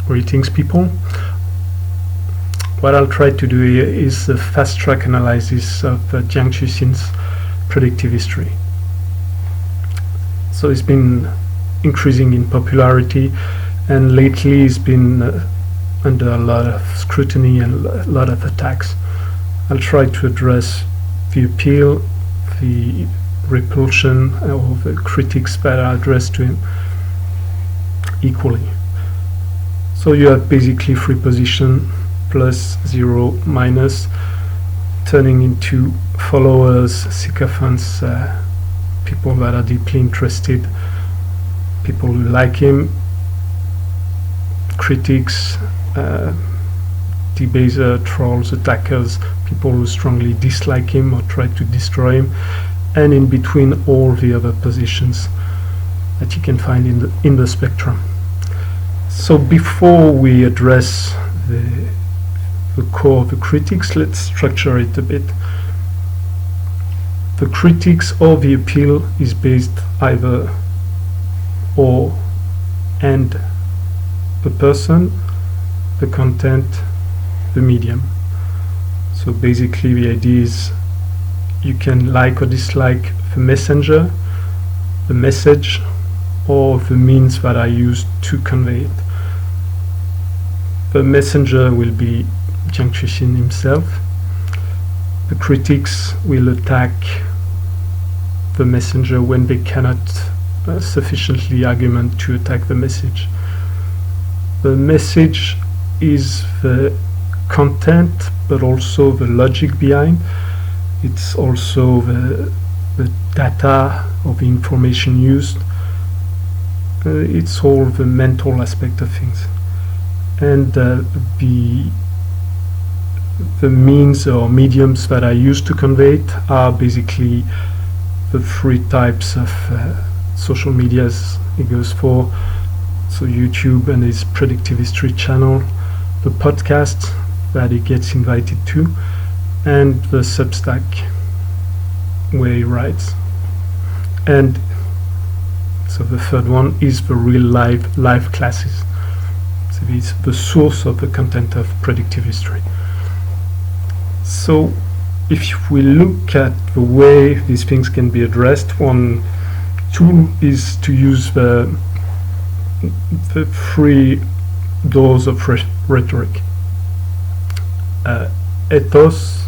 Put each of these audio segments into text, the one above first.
Greetings, people. What I'll try to do here is a fast-track analysis of Jiang Xueqin's predictive history. So it's been increasing in popularity, and lately it's been under a lot of scrutiny and a lot of attacks. I'll try to address the appeal, the repulsion, or the critics that are addressed to him equally. So you have basically three positions, plus, 0, minus, turning into followers, sycophants, people that are deeply interested, people who like him, critics, debaser, trolls, attackers, people who strongly dislike him or try to destroy him, and in between all the other positions that you can find in the spectrum. So before we address the core of the critics, let's structure it a bit. The critics or the appeal is based either or and the person, the content, the medium. So basically the idea is you can like or dislike the messenger, the message, or the means that are used to convey it. The messenger will be Jiang Xueqin himself. The critics will attack the messenger when they cannot sufficiently argument to attack the message. The message is the content, but also the logic behind. It's also the data or the information used. It's all the mental aspect of things. And the means or mediums that are used to convey it are basically the three types of social medias he goes for. So YouTube and his predictive history channel, the podcast that he gets invited to, and the Substack where he writes. And so the third one is the real live classes. So it's the source of the content of predictive history. So if we look at the way these things can be addressed, one tool is to use the three doors of rhetoric. Ethos,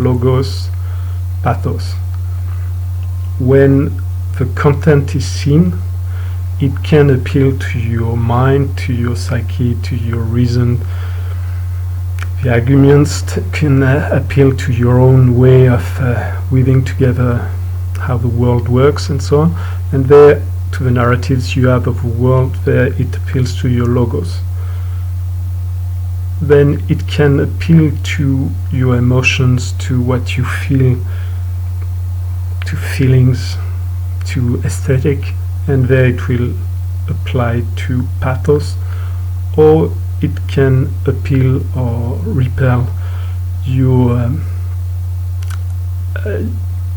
logos, pathos. When the content is seen, it can appeal to your mind, to your psyche, to your reason. The arguments can appeal to your own way of weaving together how the world works and so on. And there, to the narratives you have of the world, there it appeals to your logos. Then it can appeal to your emotions, to what you feel, to feelings, to aesthetic, and there it will apply to pathos, or it can appeal or repel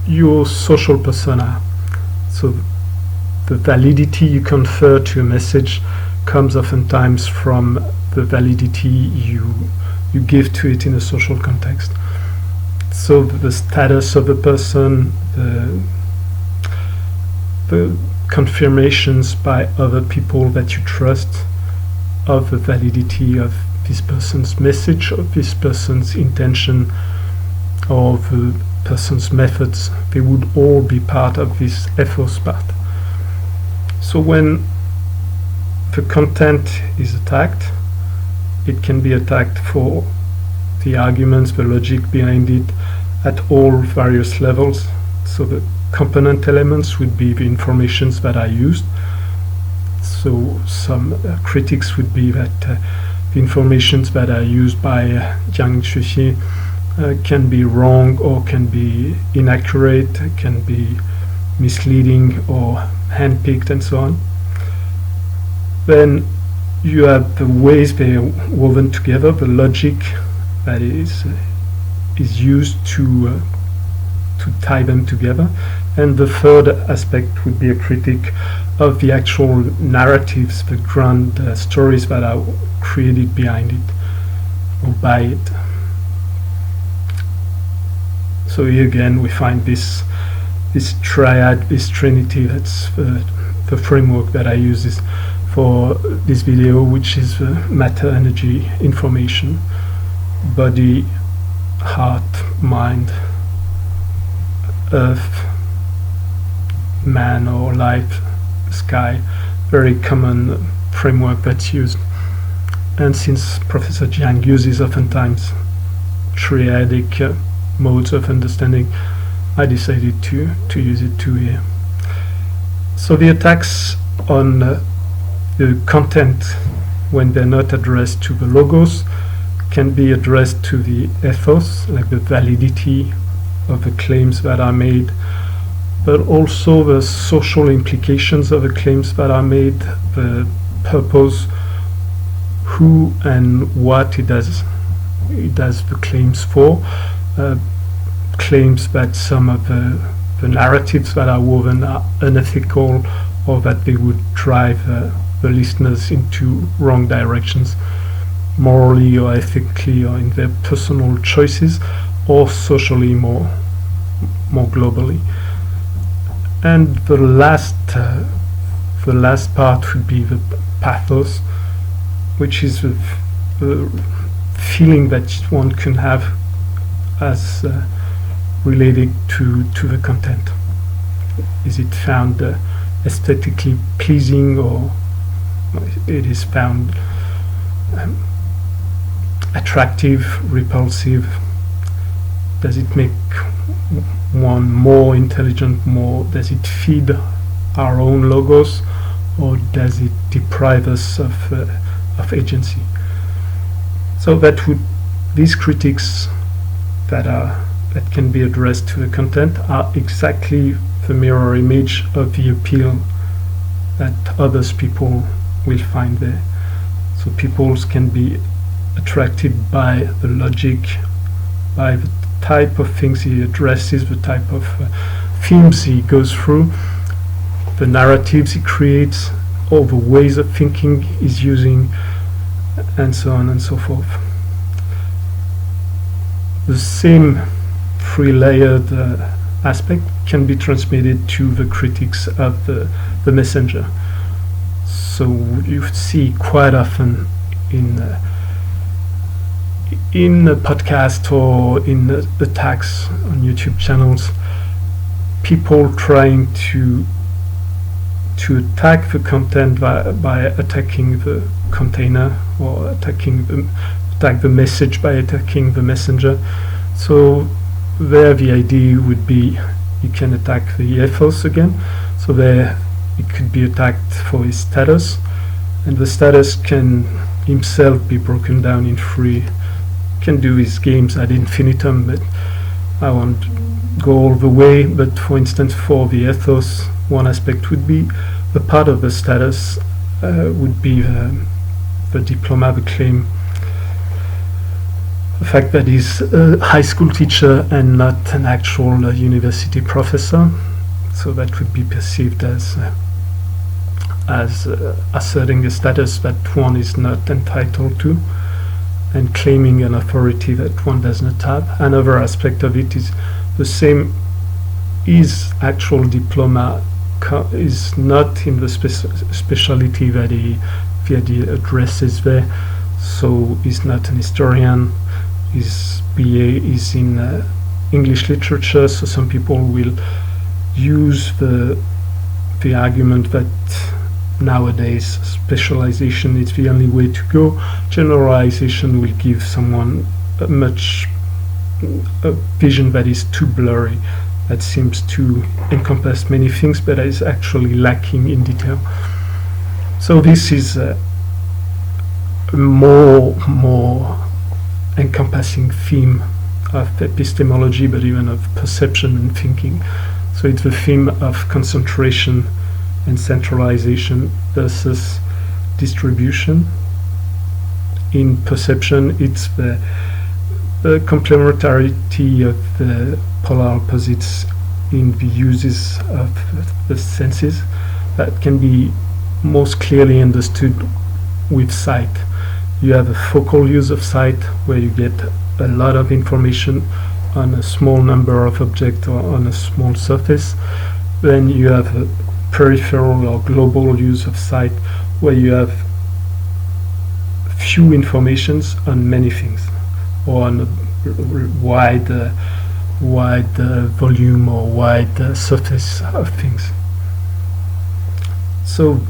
your social persona. So the validity you confer to a message comes oftentimes from the validity you give to it in a social context. So the status of a person, the confirmations by other people that you trust of the validity of this person's message, of this person's intention, or the person's methods, they would all be part of this ethos part. So when the content is attacked, it can be attacked for the arguments, the logic behind it at all various levels. So the component elements would be the informations that are used. So some critics would be that the informations that are used by Jiang Xueqin can be wrong or can be inaccurate, can be misleading or handpicked and so on. Then you have the ways they are woven together, the logic that is used to tie them together, And the third aspect would be a critique of the actual narratives, the grand stories that are created behind it or by it. So here again we find this triad, this trinity. That's the framework that I use for this video, which is matter, energy, information, body, heart, mind, earth, man or light, sky. Very common framework that's used. And since Professor Jiang uses oftentimes triadic modes of understanding, I decided to use it too here. So the attacks on the content, when they're not addressed to the logos, can be addressed to the ethos, like the validity of the claims that are made, but also the social implications of the claims that are made, the purpose, who and what it does the claims for. Claims that some of the narratives that are woven are unethical, or that they would drive the listeners into wrong directions, morally or ethically, or in their personal choices, or socially more globally. And the last part would be the pathos, which is the feeling that one can have as related to the content. Is it found aesthetically pleasing, or it is found attractive, repulsive? Does it make one more intelligent, does it feed our own logos, or does it deprive us of agency? So these critiques that can be addressed to the content are exactly the mirror image of the appeal that others people will find there. So people can be attracted by the logic, by the type of things he addresses, the type of themes he goes through, the narratives he creates, all the ways of thinking he's using, and so on and so forth. The same three-layered aspect can be transmitted to the critics of the messenger. So you see quite often in a podcast or in the tags on YouTube channels, people trying to attack the content by attacking the container, or attack the message by attacking the messenger. So there the idea would be you can attack the ethos again. So there it could be attacked for his status, and the status can himself be broken down in three. Can do his games ad infinitum, but I won't go all the way. But for instance, for the ethos, one aspect would be the part of the status would be the diploma, the claim, the fact that he's a high school teacher and not an actual university professor. So that would be perceived as asserting a status that one is not entitled to, and claiming an authority that one does not have. Another aspect of it is the same. His actual diploma is not in the specialty that he addresses there. So he's not an historian. His BA is in English literature. So some people will use the argument that nowadays specialization is the only way to go. Generalization will give someone a vision that is too blurry, that seems to encompass many things but is actually lacking in detail. So this is a more encompassing theme of epistemology, but even of perception and thinking. So it's the theme of concentration and centralization versus distribution. In perception, it's the complementarity of the polar opposites in the uses of the senses that can be most clearly understood with sight. You have a focal use of sight where you get a lot of information on a small number of objects or on a small surface. Then you have a peripheral or global use of sight where you have few informations on many things, or on a wide volume or wide surface of things. So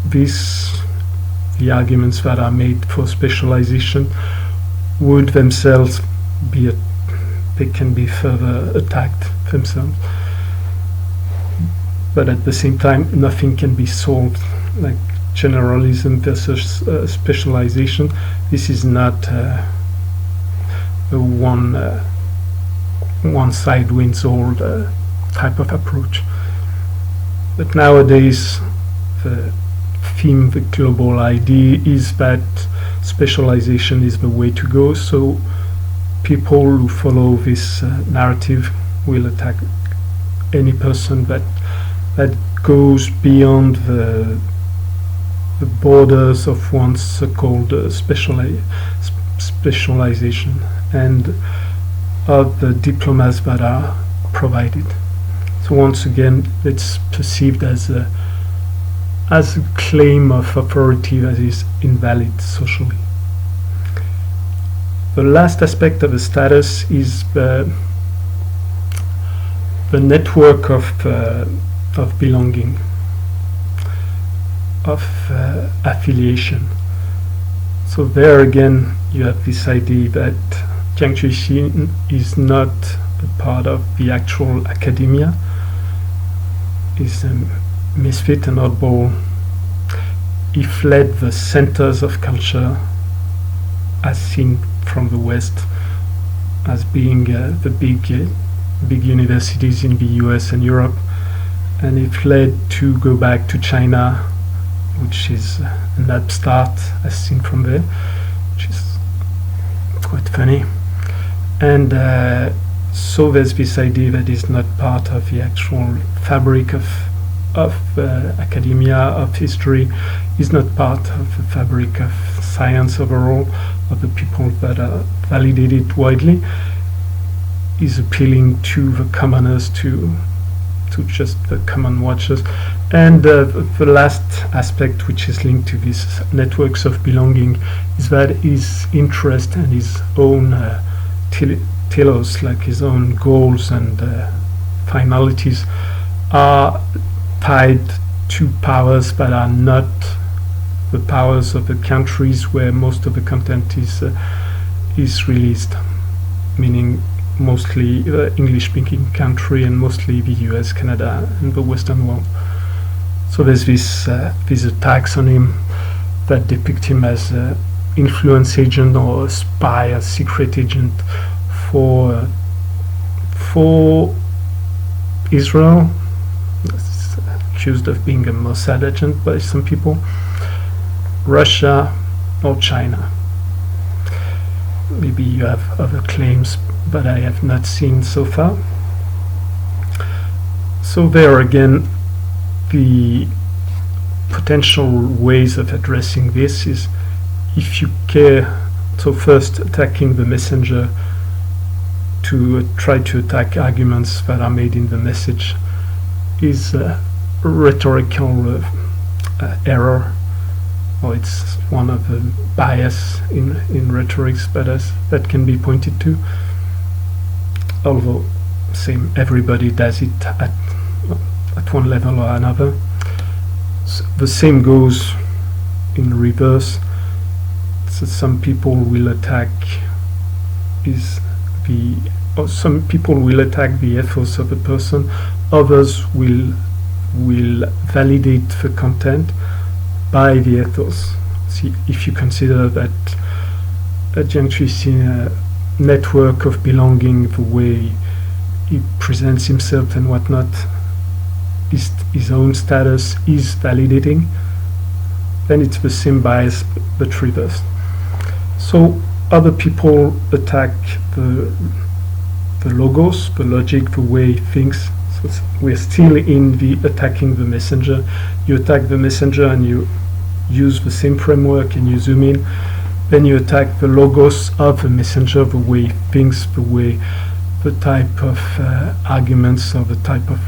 the arguments that are made for specialization would themselves be they can be further attacked themselves, but at the same time nothing can be solved, like generalism versus specialization. This is not a one side wins all type of approach. But nowadays the theme, the global idea is that specialization is the way to go. So people who follow this narrative will attack any person that goes beyond the borders of one's so-called specialization and of the diplomas that are provided. So once again, it's perceived as a claim of authority that is invalid socially. The last aspect of the status is the network of belonging, of affiliation. So there again, you have this idea that Jiang Xueqin is not a part of the actual academia, is a misfit and oddball. He fled the centers of culture as seen from the West as being the big universities in the US and Europe, and he fled to go back to China, which is an upstart as seen from there, which is quite funny. And so there's this idea that is not part of the actual fabric of academia, of history, is not part of the fabric of science overall, of the people that are validated widely, is appealing to the commoners, to just the common watchers. And the last aspect, which is linked to these networks of belonging, is that his interest and his own telos, like his own goals and finalities, are tied to powers that are not the powers of the countries where most of the content is released, meaning mostly English-speaking country and mostly the US, Canada, and the Western world. So there's these attacks on him that depict him as an influence agent or a spy, a secret agent for Israel. It's accused of being a Mossad agent by some people, Russia, or China. Maybe you have other claims, but I have not seen so far. So there again, the potential ways of addressing this is, if you care, so first attacking the messenger to try to attack arguments that are made in the message is a rhetorical error, or it's one of the bias in rhetorics that can be pointed to. Although everybody does it at one level or another. So the same goes in reverse. So some people will attack some people will attack the ethos of a person. Others will validate the content by the ethos. See, if you consider that Jiang Xueqin network of belonging, the way he presents himself and whatnot, his own status is validating, then it's the same bias but reversed. So other people attack the logos, the logic, the way he thinks. So we're still in the attacking the messenger. You attack the messenger and you use the same framework and you zoom in. Then you attack the logos of the messenger, the way he thinks, the type of arguments or the type of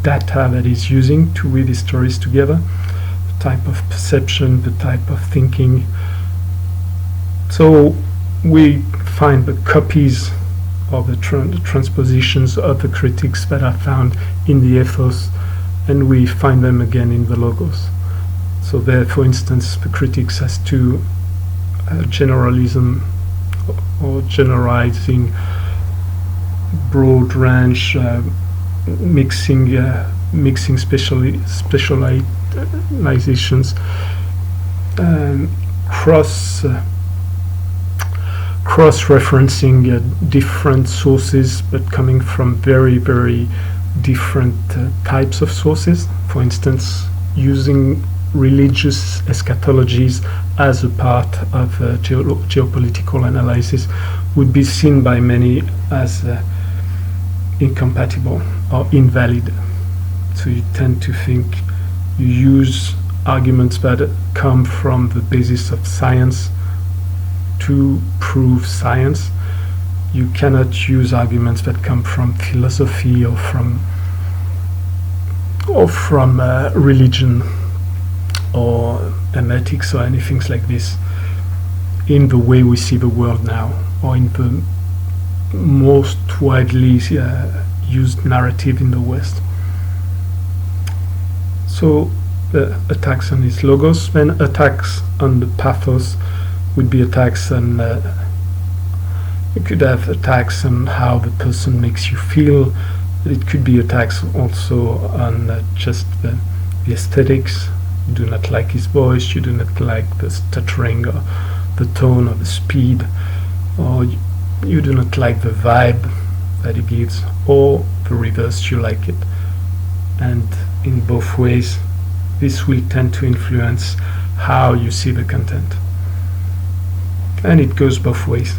data that he's using to weave his stories together, the type of perception, the type of thinking. So we find the copies of the transpositions of the critics that are found in the ethos, and we find them again in the logos. So there, for instance, the critics has to generalism or generalizing, broad range, mixing specializations, cross-referencing different sources, but coming from very, very different types of sources. For instance, using religious eschatologies as a part of geopolitical analysis would be seen by many as incompatible or invalid. So you tend to think you use arguments that come from the basis of science to prove science. You cannot use arguments that come from philosophy or from religion or hermetics or anything like this in the way we see the world now, or in the most widely used narrative in the West. So the attacks on his logos, then attacks on the pathos would be attacks on you could have attacks on how the person makes you feel. It could be attacks also on just the aesthetics. You do not like his voice, you do not like the stuttering or the tone or the speed, or you do not like the vibe that he gives, or the reverse, you like it. And in both ways, this will tend to influence how you see the content. And it goes both ways.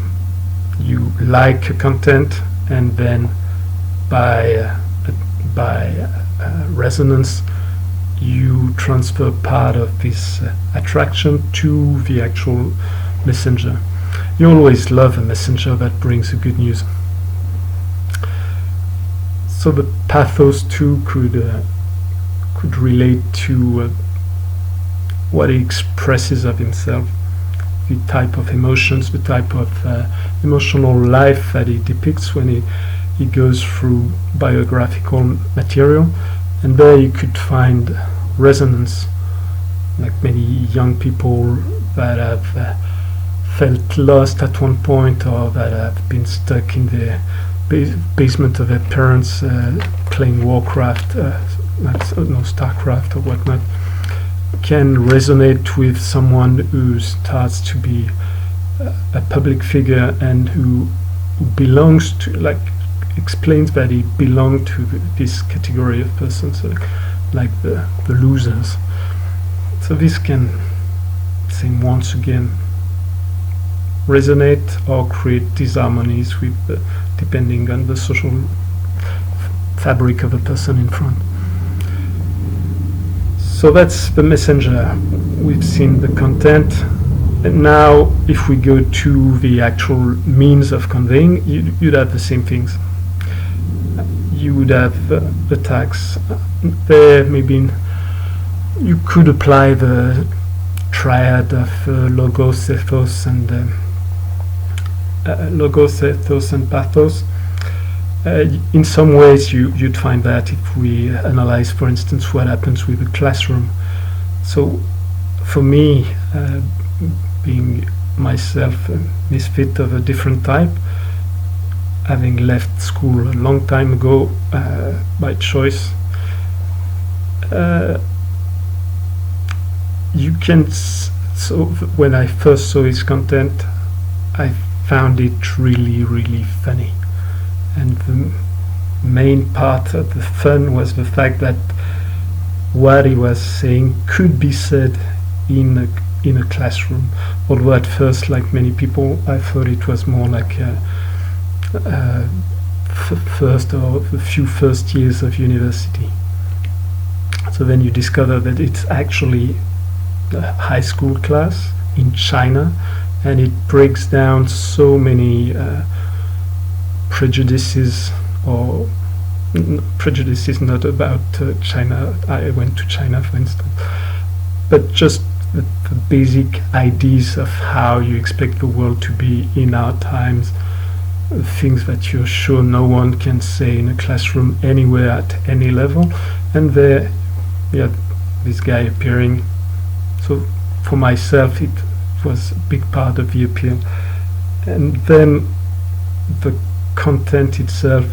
You like a content, and then by resonance, you transfer part of this attraction to the actual messenger. You always love a messenger that brings the good news. So the pathos too could relate to what he expresses of himself, the type of emotions, the type of emotional life that he depicts when he goes through biographical material. And there you could find resonance, like many young people that have felt lost at one point, or that have been stuck in the basement of their parents playing Warcraft, Starcraft or whatnot, can resonate with someone who starts to be a public figure and who belongs to, like, explains that he belonged to this category of persons, like the losers. So this can, once again, resonate or create disharmonies with depending on the social fabric of the person in front. So that's the messenger. We've seen the content, and now if we go to the actual means of conveying, you'd have the same things. You would have attacks there. Maybe you could apply the triad of logos, ethos, and pathos. In some ways, you'd find that if we analyze, for instance, what happens with a classroom. So, for me, being myself a misfit of a different type, having left school a long time ago by choice, you can. So when I first saw his content, I found it really, really funny, and the main part of the fun was the fact that what he was saying could be said in a classroom. Although at first, like many people, I thought it was more like first or the few first years of university. So then you discover that it's actually a high school class in China, and it breaks down so many prejudices, or prejudices not about China. I went to China, for instance, but just the basic ideas of how you expect the world to be in our times, things that you're sure no one can say in a classroom anywhere at any level. And there we had this guy appearing. So for myself it was a big part of the appeal. And then the content itself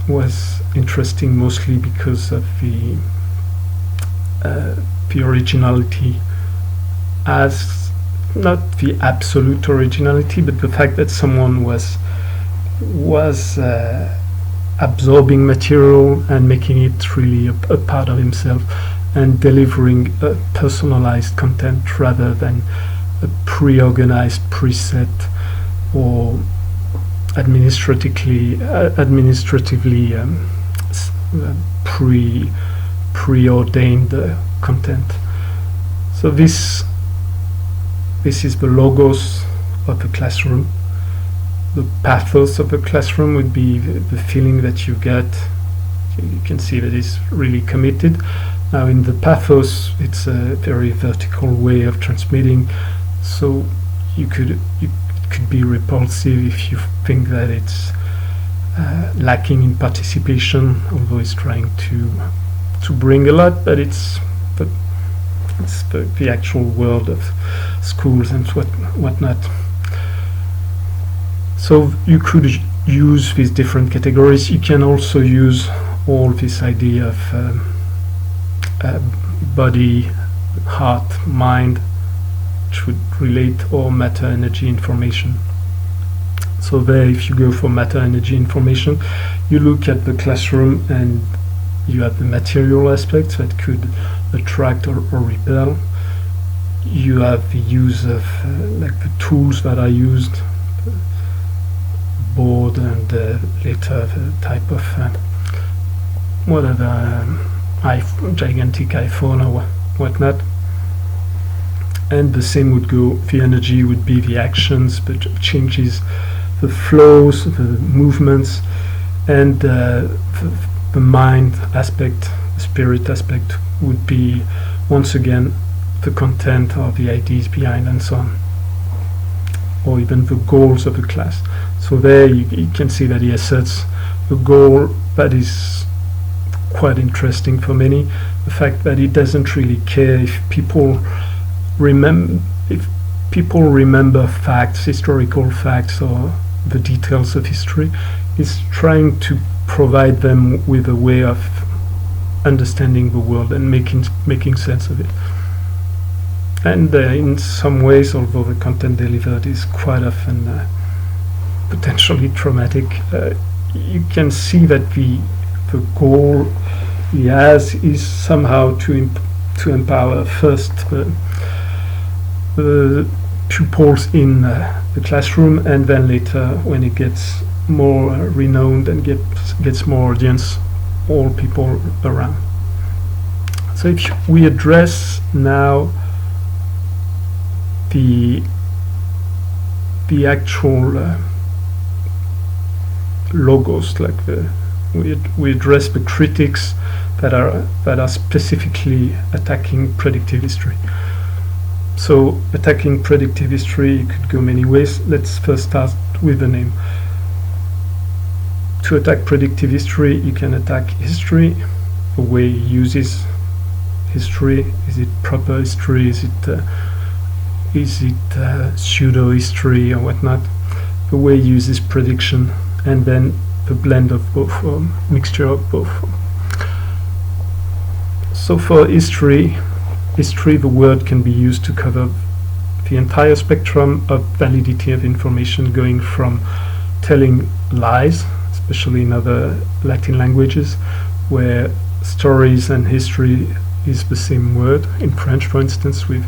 was interesting, mostly because of the originality, as not the absolute originality, but the fact that someone was absorbing material and making it really a part of himself, and delivering a personalized content rather than a pre-organized preset or administratively preordained content. So this is the logos of the classroom. The pathos of the classroom would be the feeling that you get. You can see that it's really committed. Now in the pathos, it's a very vertical way of transmitting, so it could be repulsive if you think that it's lacking in participation, although it's trying to bring a lot, but it's the actual world of schools and whatnot. So you could use these different categories. You can also use all this idea of body, heart, mind, which would relate, or matter, energy, information. So there, if you go for matter, energy, information, you look at the classroom and you have the material aspects that could attract or repel. You have the use of like the tools that are used, board and later the type of whatever gigantic iPhone or whatnot. And the same would go, the energy would be the actions, the changes, the flows, the movements, and the mind aspect, the spirit aspect would be once again the content or the ideas behind, and so on, or even the goals of the class. So there you can see that he asserts a goal that is quite interesting for many, the fact that he doesn't really care if people remember facts, historical facts, or the details of history. He's trying to provide them with a way of understanding the world and making sense of it. And in some ways, although the content delivered is quite often potentially traumatic, you can see that the goal he has is somehow to empower first the pupils in the classroom, and then later, when it gets more renowned and gets more audience, all people around. So if we address now the actual logos, like we address the critics that are specifically attacking predictive history. So attacking predictive history, you could go many ways. Let's first start with the name. To attack predictive history, you can attack history, the way he uses history. Is it proper history? Is it pseudo history or whatnot? The way he uses prediction, and then the blend of both, mixture of both. So for history, the word can be used to cover the entire spectrum of validity of information, going from telling lies, especially in other Latin languages, where stories and history is the same word. In French, for instance, with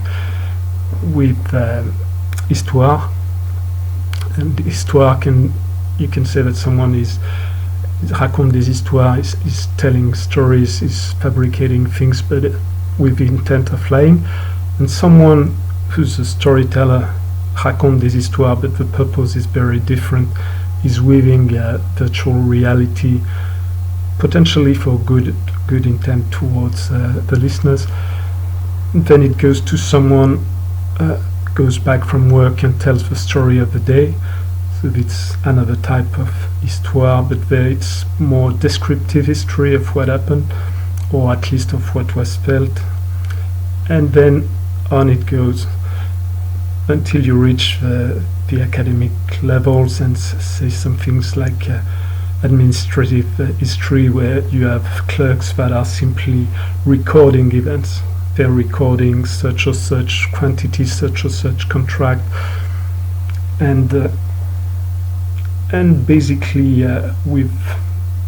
histoire, and histoire can you can say that someone raconte des histoires, is telling stories, is fabricating things, but with the intent of lying. And someone who's a storyteller raconte des histoires, but the purpose is very different, is weaving virtual reality, potentially for good intent towards the listeners. And then it goes to someone goes back from work and tells the story of the day. So it's another type of histoire, but there it's more descriptive history of what happened, or at least of what was felt. And then on it goes until you reach the academic levels and say some things like administrative history, where you have clerks that are simply recording events. They're recording such or such quantity, such or such contract, and basically with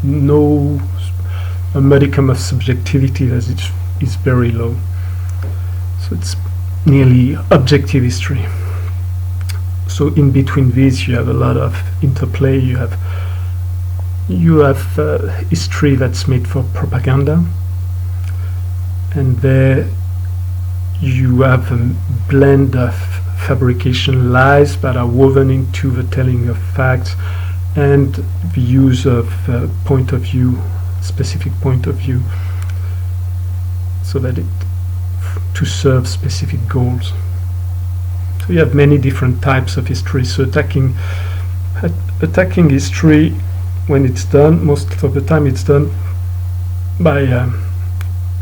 a modicum of subjectivity that is very low. So it's nearly objective history. So in between these you have a lot of interplay. You have history that's made for propaganda, and there you have a blend of fabrication lies that are woven into the telling of facts and the use of point of view, specific point of view, so that to serve specific goals. So you have many different types of history. So attacking history, when it's done, most of the time it's done by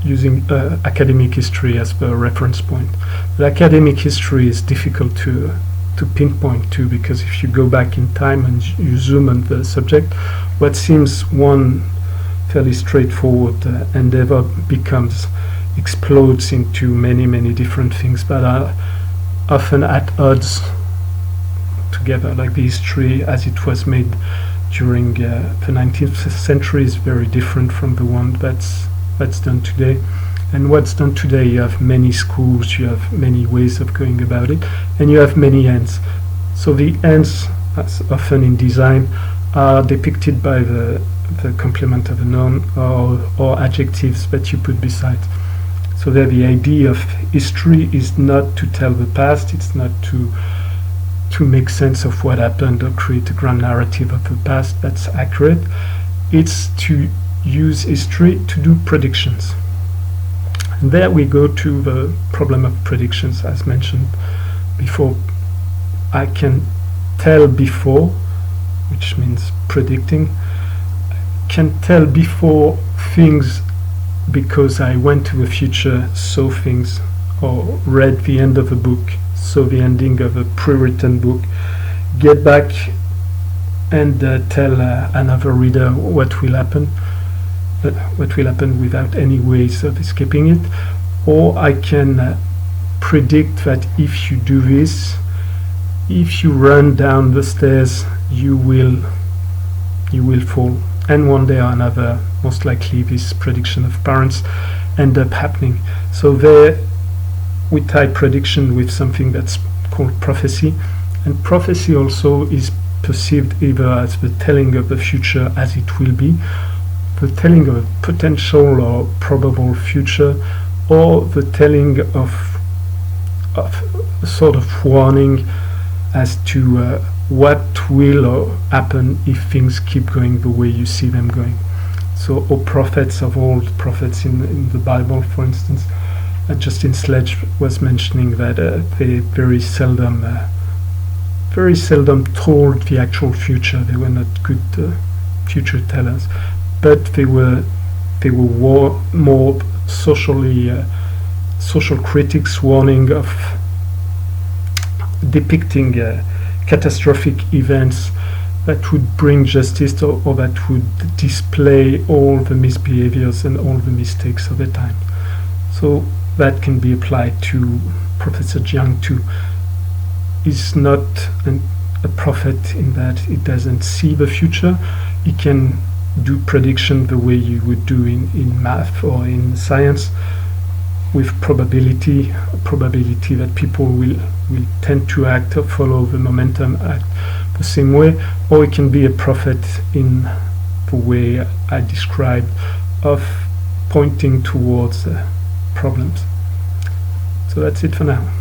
using academic history as the reference point. The academic history is difficult to pinpoint to, because if you go back in time and you zoom on the subject, what seems one fairly straightforward endeavor explodes into many different things that are often at odds together. Like the history as it was made during the 19th century is very different from the one that's done today. And what's done today, you have many schools, you have many ways of going about it, and you have many ends. So the ends, as often in design, are depicted by the complement of a noun or adjectives that you put beside. So there the idea of history is not to tell the past, it's not to make sense of what happened or create a grand narrative of the past that's accurate. It's to use history to do predictions. And there we go to the problem of predictions, as mentioned before. I can tell before, which means predicting. I can tell before things because I went to the future, saw things, or read the end of a book, saw the ending of a pre-written book, get back and tell another reader what will happen without any ways of escaping it. Or I can predict that if you do this, if you run down the stairs, you will fall, and one day or another, most likely this prediction of parents end up happening. So there we tie prediction with something that's called prophecy, and prophecy also is perceived either as the telling of the future as it will be, the telling of a potential or probable future, or the telling of a sort of warning as to what will happen if things keep going the way you see them going. So all prophets of old, prophets in the Bible, for instance, Justin Sledge was mentioning that they very seldom told the actual future. They were not good future tellers, but they were more social critics, warning of depicting catastrophic events that would bring justice, or that would display all the misbehaviors and all the mistakes of the time. So that can be applied to Professor Jiang too. He's not a prophet in that he doesn't see the future. He can do prediction the way you would do in math or in science, with probability that people will will tend to act or follow the momentum, act the same way, or it can be a prophet in the way I described of pointing towards problems. So that's it for now.